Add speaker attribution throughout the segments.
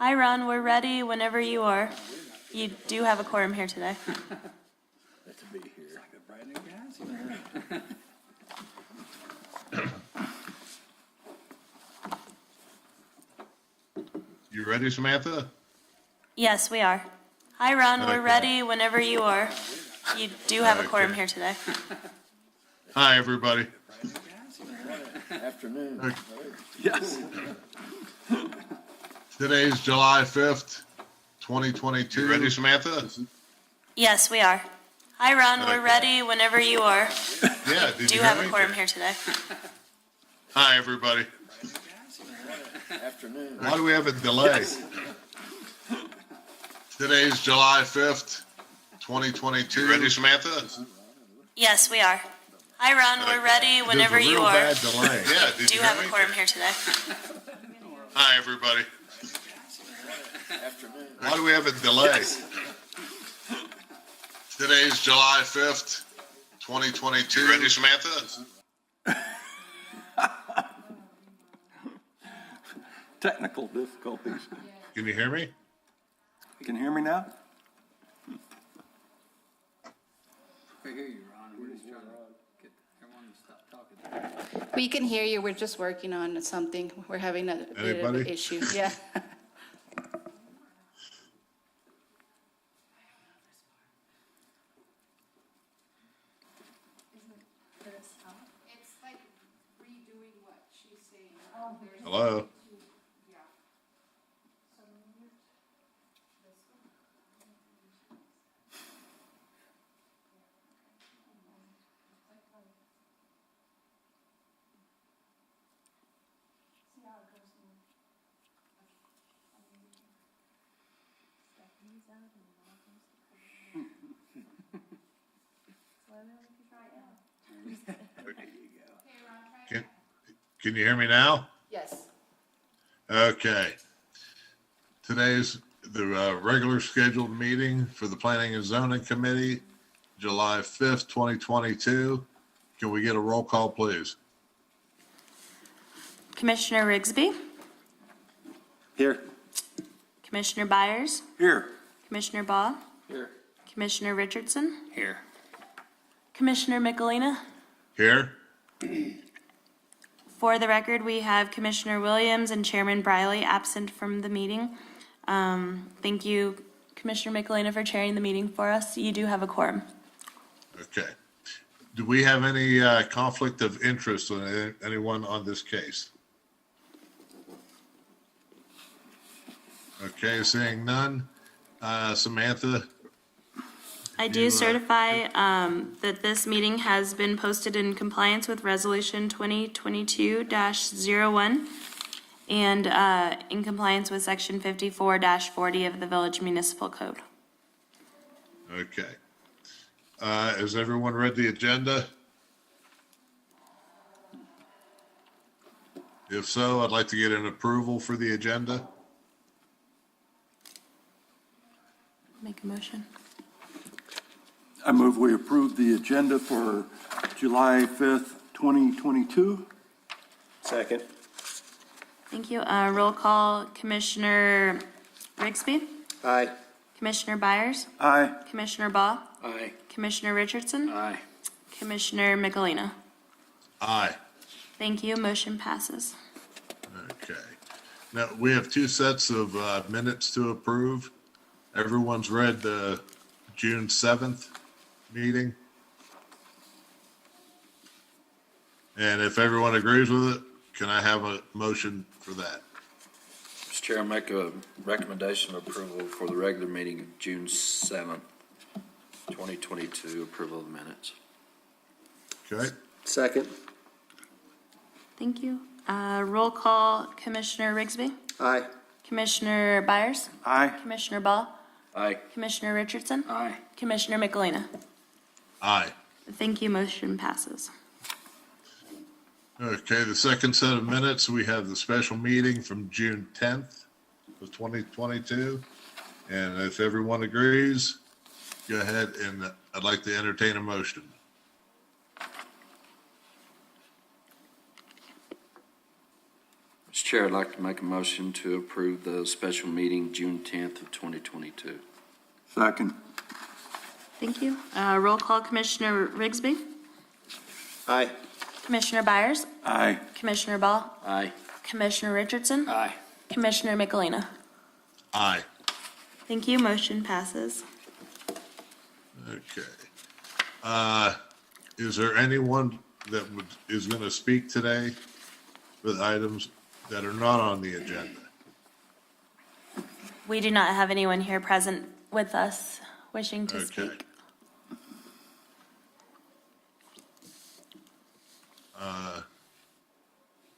Speaker 1: Hi, Ron. We're ready whenever you are. You do have a quorum here today.
Speaker 2: That to be here. It's like a brand new gas.
Speaker 3: You ready, Samantha?
Speaker 1: Yes, we are. Hi, Ron. We're
Speaker 3: Okay.
Speaker 1: ready whenever you are. You do have a quorum here today.
Speaker 3: Hi, everybody.
Speaker 2: Afternoon. Yes.
Speaker 3: Today's July 5th, 2022. You ready, Samantha?
Speaker 1: Yes, we are. Hi, Ron. We're
Speaker 3: Okay.
Speaker 1: ready whenever you are.
Speaker 3: Yeah,
Speaker 1: You
Speaker 3: did
Speaker 1: do
Speaker 3: you
Speaker 1: have
Speaker 3: hear
Speaker 1: a
Speaker 3: me?
Speaker 1: quorum here today.
Speaker 3: Hi, everybody.
Speaker 2: Afternoon.
Speaker 3: Why do we have a delay? Today's July 5th, 2022. You ready, Samantha?
Speaker 1: Yes, we are. Hi, Ron. We're ready whenever
Speaker 3: There's a
Speaker 1: you
Speaker 3: real
Speaker 1: are.
Speaker 3: bad delay. Yeah,
Speaker 1: You
Speaker 3: did
Speaker 1: do
Speaker 3: you
Speaker 1: have
Speaker 3: hear
Speaker 1: a
Speaker 3: me?
Speaker 1: quorum here today.
Speaker 3: Hi, everybody.
Speaker 2: Afternoon.
Speaker 3: Why do we have a delay? Today's July 5th, 2022. You ready, Samantha?
Speaker 2: Technical difficulties.
Speaker 3: Can you hear me?
Speaker 2: You can hear me now?
Speaker 4: I hear you, Ron. We're just trying to get everyone to stop talking.
Speaker 5: We can hear you. We're just working on something. We're having a bit of an
Speaker 3: Anybody?
Speaker 5: issue. Yeah. It's like redoing what she's saying.
Speaker 3: Hello? Can, can you hear me now?
Speaker 5: Yes.
Speaker 3: Okay. Today's the regular scheduled meeting for the Planning and Zoning Committee, July 5th, 2022. Can we get a roll call, please?
Speaker 1: Commissioner Rigsby,
Speaker 2: Here.
Speaker 1: Commissioner Byers,
Speaker 2: Here.
Speaker 1: Commissioner Baugh,
Speaker 2: Here.
Speaker 1: Commissioner Richardson,
Speaker 4: Here.
Speaker 1: Commissioner Michelina.
Speaker 3: Here?
Speaker 1: For the record, we have Commissioner Williams and Chairman Briley absent from the meeting. Thank you, Commissioner Michelina, for chairing the meeting for us. You do have a quorum.
Speaker 3: Okay. Do we have any conflict of interest with anyone on this case? Okay, seeing none. Samantha?
Speaker 1: I do certify that this meeting has been posted in compliance with Resolution 2022-01 and in compliance with Section 54-40 of the Village Municipal Code.
Speaker 3: Okay. Has everyone read the agenda? If so, I'd like to get an approval for the agenda.
Speaker 1: Make a motion.
Speaker 2: I move we approve the agenda for July 5th, 2022.
Speaker 6: Second.
Speaker 1: Thank you. Roll call, Commissioner Rigsby,
Speaker 6: Aye.
Speaker 1: Commissioner Byers,
Speaker 2: Aye.
Speaker 1: Commissioner Baugh,
Speaker 4: Aye.
Speaker 1: Commissioner Richardson,
Speaker 4: Aye.
Speaker 1: Commissioner Michelina.
Speaker 3: Aye.
Speaker 1: Thank you. Motion passes.
Speaker 3: Okay. Now, we have two sets of minutes to approve. Everyone's read the June 7th meeting. And if everyone agrees with it, can I have a motion for that?
Speaker 7: Mr. Chair, I make a recommendation of approval for the regular meeting of June 7th, 2022, approval of the minutes.
Speaker 3: Okay?
Speaker 6: Second.
Speaker 1: Thank you. Roll call, Commissioner Rigsby,
Speaker 6: Aye.
Speaker 1: Commissioner Byers,
Speaker 2: Aye.
Speaker 1: Commissioner Baugh,
Speaker 7: Aye.
Speaker 1: Commissioner Richardson,
Speaker 4: Aye.
Speaker 1: Commissioner Michelina.
Speaker 3: Aye.
Speaker 1: Thank you. Motion passes.
Speaker 3: Okay, the second set of minutes, we have the special meeting from June 10th of 2022. And if everyone agrees, go ahead and I'd like to entertain a motion.
Speaker 7: Mr. Mr. Chair, I'd like to make a motion to approve the special meeting June 10th of 2022.
Speaker 2: Second.
Speaker 1: Thank you. Roll call, Commissioner Rigsby,
Speaker 6: Aye.
Speaker 1: Commissioner Byers,
Speaker 2: Aye.
Speaker 1: Commissioner Ball,
Speaker 7: Aye.
Speaker 1: Commissioner Richardson,
Speaker 4: Aye.
Speaker 1: Commissioner Michelina.
Speaker 3: Aye.
Speaker 1: Thank you. Motion passes.
Speaker 3: Okay. Is there anyone that is going to speak today with items that are not on the agenda?
Speaker 1: We do not have anyone here present with us wishing to
Speaker 3: Okay.
Speaker 1: speak.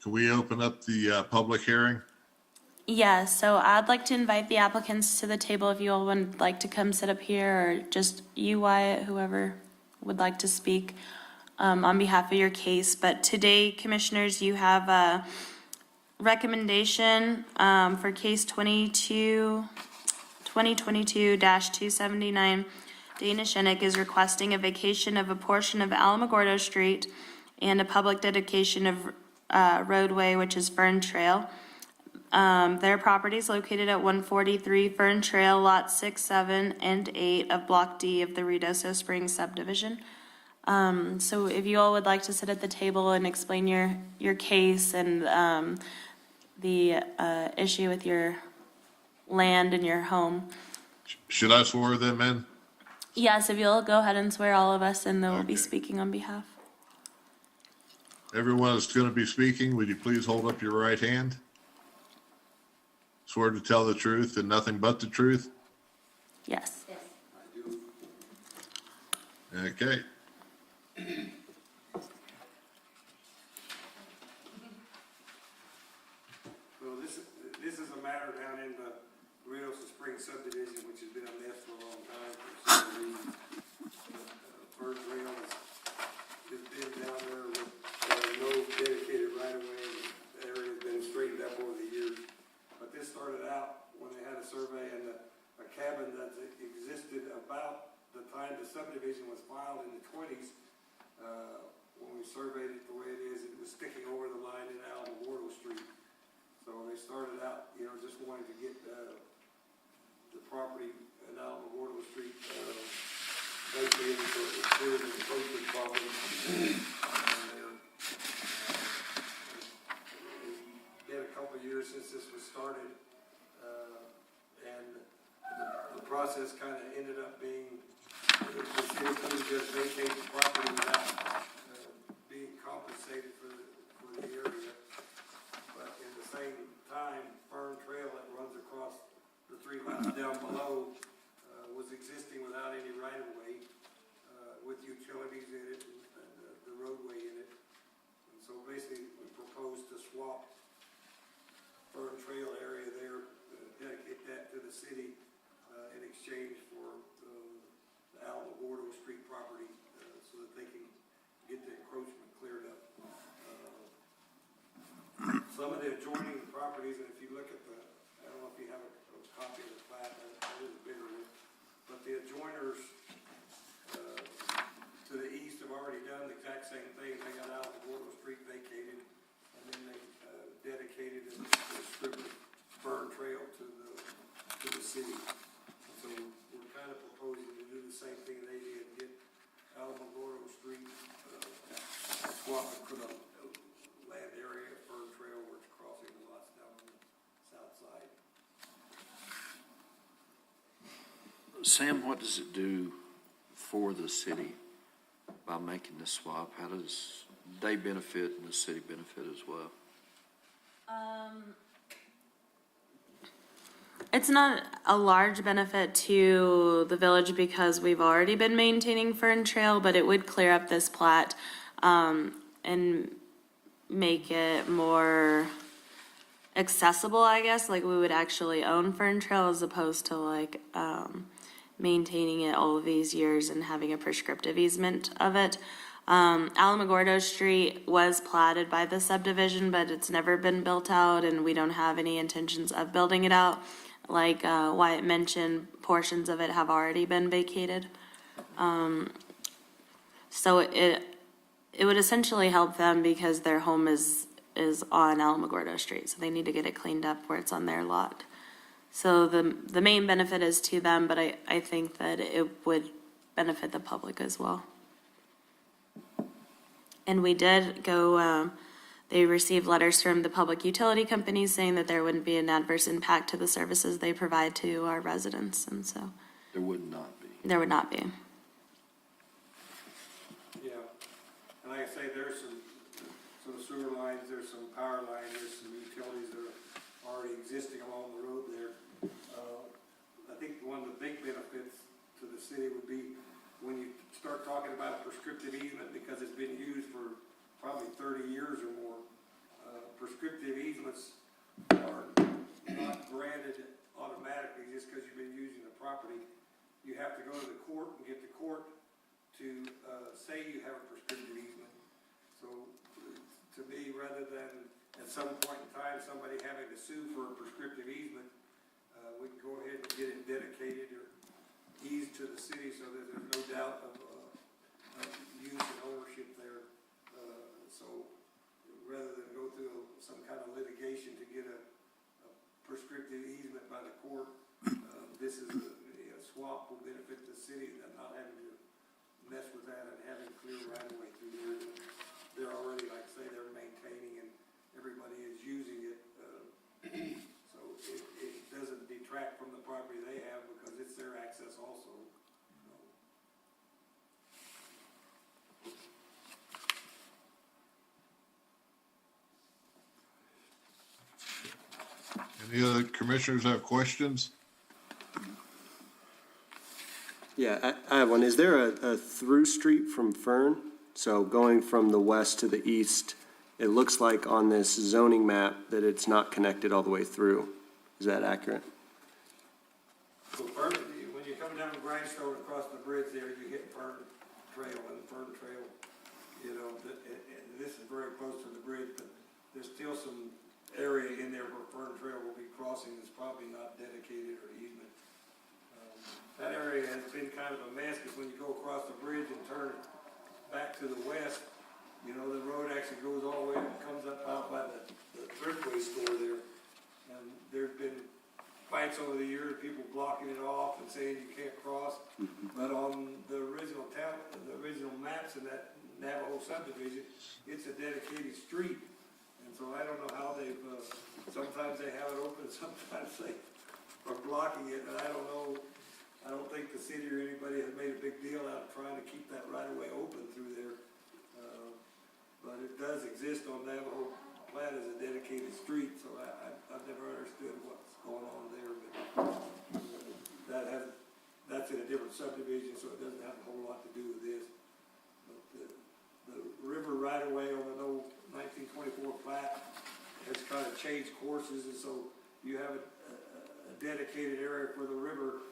Speaker 3: Can we open up the public hearing?
Speaker 1: Yeah, so I'd like to invite the applicants to the table if you all would like to come sit up here, or just you, Wyatt, whoever would like to speak on behalf of your case. But today, commissioners, you have a recommendation for case 2022-279. Dana Shinnick is requesting a vacation of a portion of Alamogordo Street and a public dedication of roadway, which is Fern Trail. Their property is located at 143 Fern Trail, lots 6, 7, and 8 of Block D of the Ruidoso Springs subdivision. So if you all would like to sit at the table and explain your case and the issue with your land and your home.
Speaker 3: Should I swear them in?
Speaker 1: Yes, if you'll go ahead and swear all of us, and they will be
Speaker 3: Okay.
Speaker 1: speaking on behalf.
Speaker 3: Everyone that's going to be speaking, would you please hold up your right hand? Swear to tell the truth and nothing but the truth?
Speaker 1: Yes.
Speaker 3: Okay.
Speaker 8: Well, this is a matter down in the Ruidoso Springs subdivision, which has been a mess for a long time for some reason. Fern Trail has been down there with no dedicated right of way. The area has been straightened up over the years. But this started out when they had a survey and a cabin that existed about the time the subdivision was filed in the 20s. When we surveyed it the way it is, it was sticking over the line in Alamogordo Street. So they started out, just wanting to get the property in Alamogordo Street vacated so it was clear of the encroachment problem. It's been a couple of years since this was started, and the process kind of ended up being the city couldn't just vacate the property without being compensated for the area. But in the same time, Fern Trail that runs across the 3 lots down below was existing without any right of way, with utilities in it and the roadway in it. And so basically, we proposed to swap Fern Trail area there, dedicate that to the city in exchange for the Alamogordo Street property, so that they can get the encroachment cleared up. Some of the adjoining properties, and if you look at I don't know if you have a copy of the plat, that is a bigger one, but the adjoiners to the east have already done the exact same thing. They got Alamogordo Street vacated, and then they dedicated a strip of Fern Trail to the city. So we're kind of proposing to do the same thing they did, get Alamogordo Street swapped for the land area of Fern Trail, where it's crossing the lots down on the south side.
Speaker 7: Sam, what does it do for the city by making this swap? How does they benefit and the city benefit as well?
Speaker 1: It's not a large benefit to the village because we've already been maintaining Fern Trail, but it would clear up this plat and make it more accessible, I guess. Like, we would actually own Fern Trail as opposed to maintaining it all of these years and having a prescriptive easement of it. Alamogordo Street was platted by the subdivision, but it's never been built out, and we don't have any intentions of building it out. Like Wyatt mentioned, portions of it have already been vacated. So it would essentially help them because their home is is on Alamogordo Street, so they need to get it cleaned up where it's on their lot. So the main benefit is to them, but I think that it would benefit the public as well. And we did go, they received letters from the public utility companies saying that there wouldn't be an adverse impact to the services they provide to our residents, and so
Speaker 7: There would not be.
Speaker 1: there would not be.
Speaker 8: Yeah, and like I say, there's some sewer lines, there's some power lines, there's some utilities that are already existing along the road there. I think one of the big benefits to the city would be when you start talking about a prescriptive easement, because it's been used for probably 30 years or more. Prescriptive easements are not granted automatically just because you've been using the property. You have to go to the court and get the court to say you have a prescriptive easement. So to me, rather than at some point in time somebody having to sue for a prescriptive easement, we can go ahead and get it dedicated or eased to the city so that there's no doubt of use and ownership there. So rather than go through some kind of litigation to get a prescriptive easement by the court, this is a swap will benefit the city than not having to mess with that and having clear right of way through there. They're already, like I say, they're maintaining and everybody is using it. So it doesn't detract from the property they have because it's their access also.
Speaker 3: Any other commissioners have questions?
Speaker 6: Yeah, I have one. Is there a through street from Fern? So going from the west to the east, it looks like on this zoning map that it's not connected all the way through. Is that accurate?
Speaker 8: So Fern, when you're coming down Grindstone across the bridge there, you hit Fern Trail, and Fern Trail, you know, this is very close to the bridge, but there's still some area in there where Fern Trail will be crossing that's probably not dedicated or easement. That area has been kind of a mess, because when you go across the bridge and turn back to the west, you know, the road actually goes all the way and comes up out by the Thriftway store there. And there's been fights over the years, people blocking it off and saying you can't cross. But on the original maps in that Navajo subdivision, it's a dedicated street. And so I don't know how they've, sometimes they have it open, sometimes they are blocking it, and I don't know. I don't think the city or anybody has made a big deal out of trying to keep that right of way open through there. But it does exist on Navajo Plat as a dedicated street, so I've never understood what's going on there. But that's in a different subdivision, so it doesn't have a whole lot to do with this. But the river right of way on the old 1924 plat has kind of changed courses, and so you have a dedicated area for the river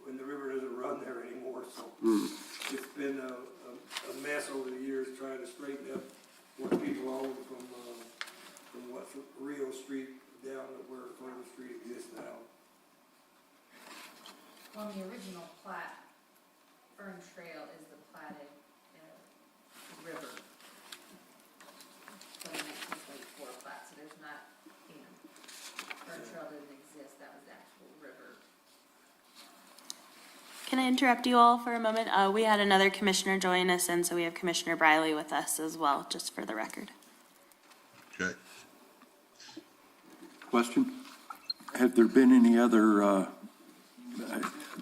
Speaker 8: when the river doesn't run there anymore. So it's been a mess over the years trying to straighten up what people own from what's Rio Street down to where Fern Street exists now.
Speaker 9: On the original plat, Fern Trail is the platted river. So the 1924 plat, so there's not, Fern Trail doesn't exist, that was the actual river.
Speaker 1: Can I interrupt you all for a moment? We had another commissioner join us, and so we have Commissioner Briley with us as well, just for the record.
Speaker 3: Okay.
Speaker 2: Question? Have there been any other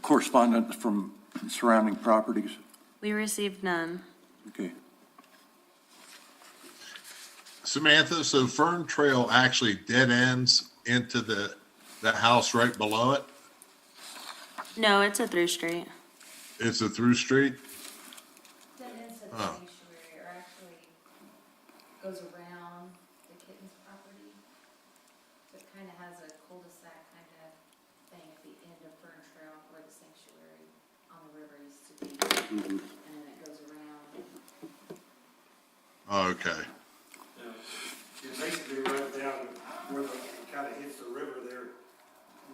Speaker 2: correspondence from surrounding properties?
Speaker 1: We received none.
Speaker 2: Okay.
Speaker 3: Samantha, so Fern Trail actually dead ends into the house right below it?
Speaker 1: No, it's a through street.
Speaker 3: It's a through street?
Speaker 9: Then into the
Speaker 3: Oh.
Speaker 9: sanctuary, or actually goes around the Kittens property. So it kind of has a cul-de-sac kind of thing at the end of Fern Trail where the sanctuary on the river used to be. And then it goes around.
Speaker 3: Okay.
Speaker 8: It basically runs down where it kind of hits the river there,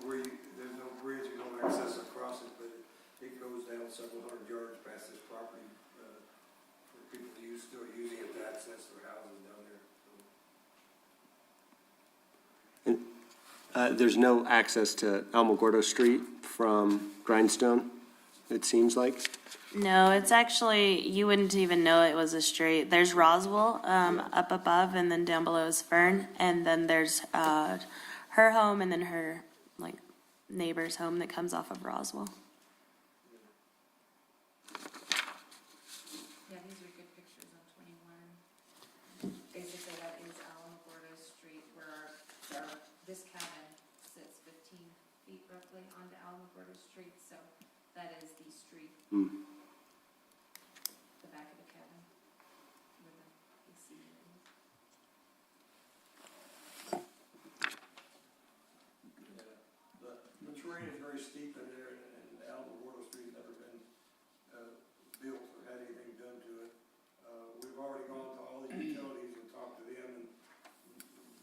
Speaker 8: where there's no bridge, you don't access across it, but it goes down several hundred yards past this property, for people still using it to access their houses down there. So
Speaker 6: There's no access to Alamogordo Street from Grindstone, it seems like.
Speaker 1: No, it's actually, you wouldn't even know it was a street. There's Roswell, up above, and then down below is Fern, and then there's, her home, and then her, like, neighbor's home that comes off of Roswell.
Speaker 9: Yeah, these are good pictures on 21. Basically, that is Alamogordo Street where this cabin sits 15 feet roughly onto Alamogordo Street, so that is the street. The back of the cabin where the AC is.
Speaker 8: The terrain is very steep in there, and Alamogordo Street's never been, built or had anything done to it. We've already gone to all the utilities and talked to them, and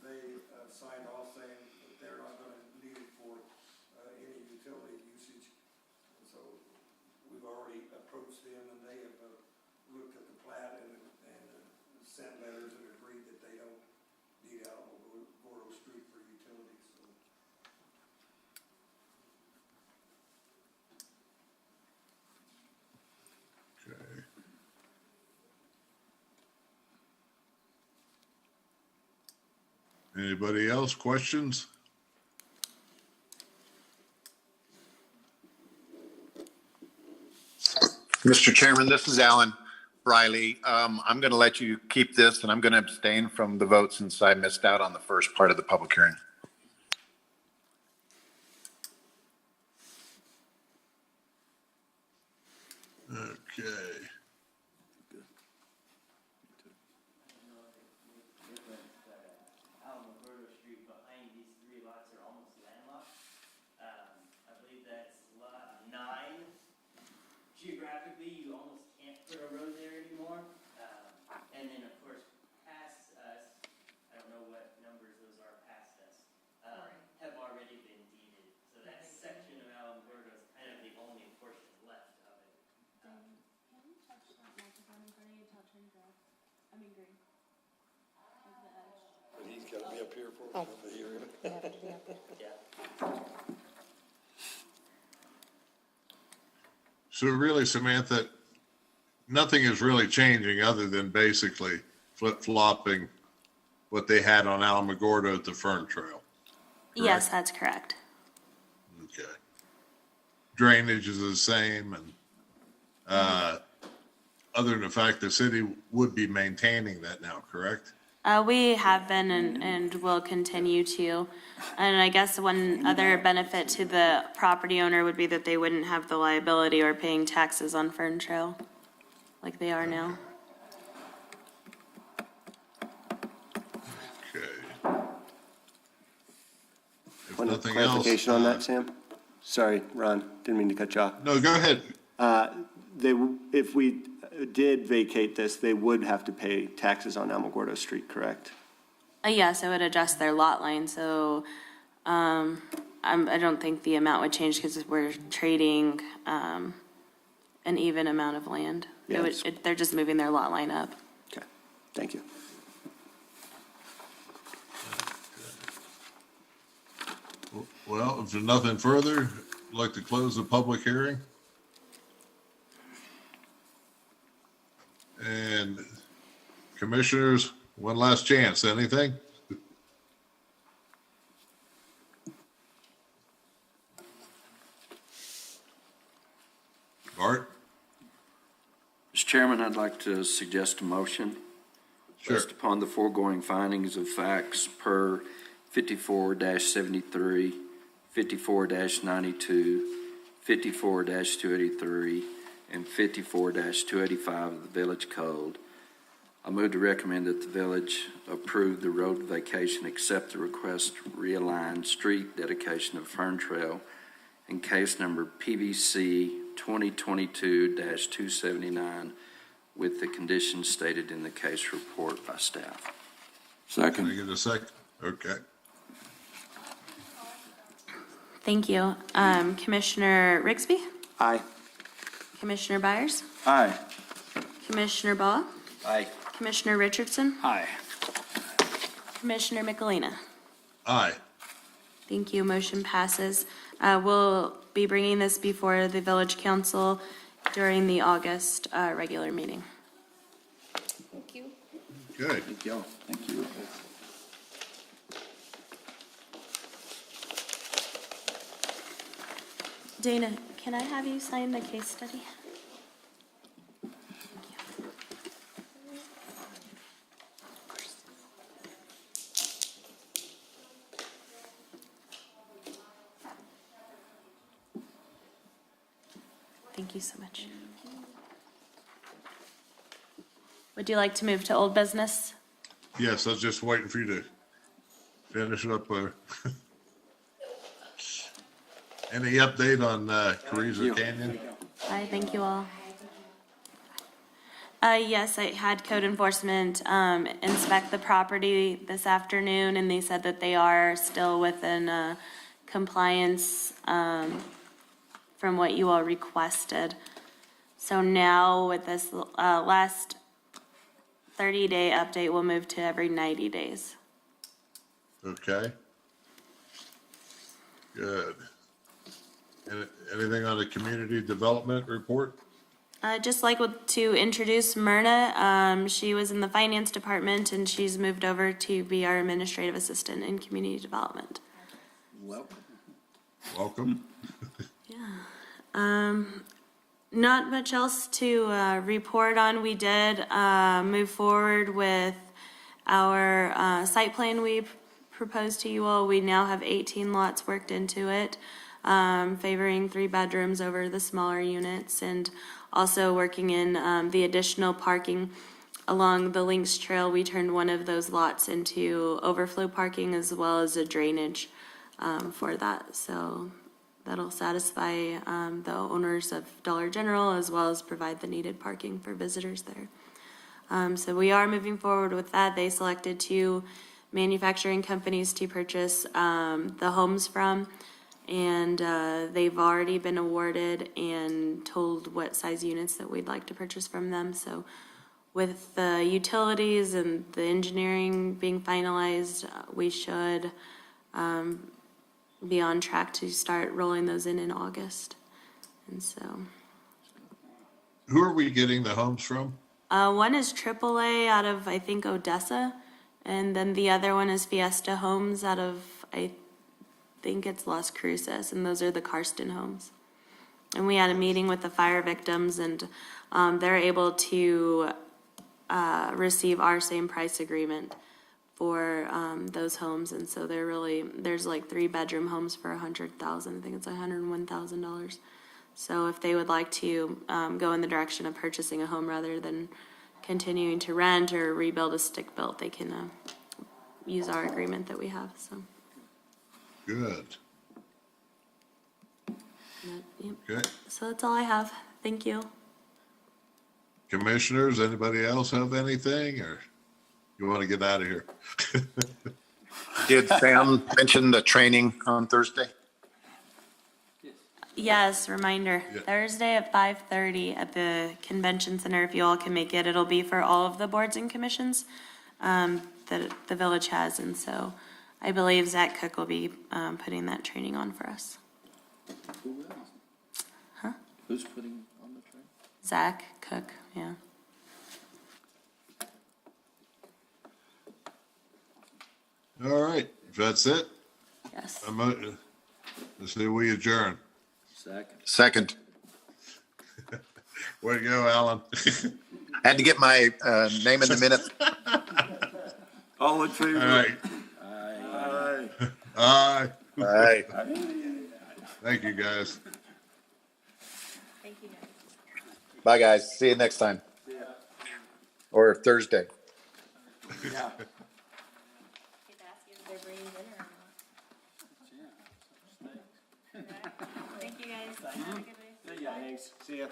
Speaker 8: they, signed off saying that they're not gonna need it for, any utility usage. And so we've already approached them, and they have, looked at the plat and sent letters and agreed that they don't need Alamogordo Street for utilities, so.
Speaker 3: Okay. Anybody else, questions?
Speaker 10: Mr. Chairman, this is Alan Riley. I'm going to let you keep this, and I'm going to abstain from the vote since I missed out on the first part of the public hearing.
Speaker 3: Okay.
Speaker 11: Alamogordo Street behind these three lots are almost landlocked. I believe that's lot 9. Geographically, you almost can't put a road there anymore. And then, of course, past us, I don't know what numbers those are past us, have already been deeded. So that section of Alamogordo is kind of the only portion left of it.
Speaker 1: Can you touch that microphone in front of you till it turns red? I mean green. Like the edge.
Speaker 8: But he's gotta be up here for us to hear him.
Speaker 3: So really, Samantha, nothing is really changing other than basically flip-flopping what they had on Alamogordo at the Fern Trail.
Speaker 1: Yes, that's correct.
Speaker 3: Okay. Drainage is the same, and other than the fact the city would be maintaining that now, correct?
Speaker 1: We have been and will continue to. And I guess one other benefit to the property owner would be that they wouldn't have the liability or paying taxes on Fern Trail like they are now.
Speaker 3: Okay. If
Speaker 6: One
Speaker 3: nothing else.
Speaker 6: clarification on that, Sam? Sorry, Ron, didn't mean to cut you off.
Speaker 3: No, go ahead.
Speaker 6: If we did vacate this, they would have to pay taxes on Alamogordo Street, correct?
Speaker 1: Yes, it would adjust their lot line, so, I don't think the amount would change because we're trading, an even amount of land.
Speaker 6: Yeah,
Speaker 1: They're just moving their lot line up.
Speaker 6: Okay, thank you.
Speaker 3: Well, if there's nothing further, I'd like to close the public hearing. And commissioners, one last chance, anything? Art?
Speaker 7: Mr. Chairman, I'd like to suggest a motion.
Speaker 3: Sure.
Speaker 7: Based upon the foregoing findings of facts per 54-73, 54-92, 54-283, and 54-285 of the Village Code, I move to recommend that the village approve the road vacation, accept the request to realign street dedication of Fern Trail in case number PBC 2022-279 with the conditions stated in the case report by staff.
Speaker 3: Can I get a second? Okay.
Speaker 1: Thank you. Commissioner Rigsby?
Speaker 6: Aye.
Speaker 1: Commissioner Byers?
Speaker 2: Aye.
Speaker 1: Commissioner Baugh?
Speaker 7: Aye.
Speaker 1: Commissioner Richardson?
Speaker 4: Aye.
Speaker 1: Commissioner Michelina?
Speaker 3: Aye.
Speaker 1: Thank you, motion passes. We'll be bringing this before the village council during the August regular meeting.
Speaker 5: Thank you.
Speaker 3: Good.
Speaker 2: Thank you. Thank you.
Speaker 1: Dana, can I have you sign the case study? Thank you so much. Would you like to move to old business?
Speaker 3: Yes, I was just waiting for you to finish up there. Any update on Carrizo Canyon?
Speaker 1: Hi, thank you all. Yes, I had code enforcement inspect the property this afternoon, and they said that they are still within compliance from what you all requested. So now with this last 30-day update, we'll move to every 90 days.
Speaker 3: Okay. Good. Anything on the community development report?
Speaker 1: Just like to introduce Myrna. She was in the finance department, and she's moved over to be our administrative assistant in community development.
Speaker 3: Welcome.
Speaker 1: Not much else to report on. We did move forward with our site plan we proposed to you all. We now have 18 lots worked into it, favoring 3 bedrooms over the smaller units, and also working in the additional parking along the Lynx Trail. We turned one of those lots into overflow parking as well as a drainage for that. So that'll satisfy the owners of Dollar General as well as provide the needed parking for visitors there. So we are moving forward with that. They selected 2 manufacturing companies to purchase the homes from, and they've already been awarded and told what size units that we'd like to purchase from them. So with the utilities and the engineering being finalized, we should be on track to start rolling those in August. And so
Speaker 3: Who are we getting the homes from?
Speaker 1: one is AAA out of, I think, Odessa, and then the other one is Fiesta Homes out of, I think it's Las Cruces, and those are the Karsten homes. And we had a meeting with the fire victims, and they're able to receive our same price agreement for those homes, and so they're really, there's like 3-bedroom homes for $100,000. I think it's $101,000. So if they would like to go in the direction of purchasing a home rather than continuing to rent or rebuild a stick built, they can use our agreement that we have. So.
Speaker 3: Good.
Speaker 1: Yep.
Speaker 3: Okay.
Speaker 1: So that's all I have. Thank you.
Speaker 3: Commissioners, anybody else have anything, or you want to get out of here?
Speaker 10: Did Sam mention the training on Thursday?
Speaker 1: Yes, reminder,
Speaker 3: Yeah.
Speaker 1: Thursday at 5:30 at the convention center, if you all can make it. It'll be for all of the boards and commissions that the village has, and so I believe Zach Cook will be putting that training on for us.
Speaker 12: Who else?
Speaker 1: Huh?
Speaker 12: Who's putting on the train?
Speaker 1: Zach Cook, yeah.
Speaker 3: All right, if that's it,
Speaker 1: Yes.
Speaker 3: let's say we adjourn.
Speaker 10: Second.
Speaker 3: Way to go, Alan.
Speaker 10: Had to get my name in the minutes.
Speaker 2: All in favor?
Speaker 3: All right.
Speaker 2: Aye.
Speaker 3: Aye.
Speaker 10: All right.
Speaker 3: Thank you, guys.
Speaker 1: Thank you, guys.
Speaker 10: Bye, guys. See you next time. Or Thursday.
Speaker 2: Yeah.
Speaker 1: Thank you, guys. Have a good day.
Speaker 12: Thanks. See ya.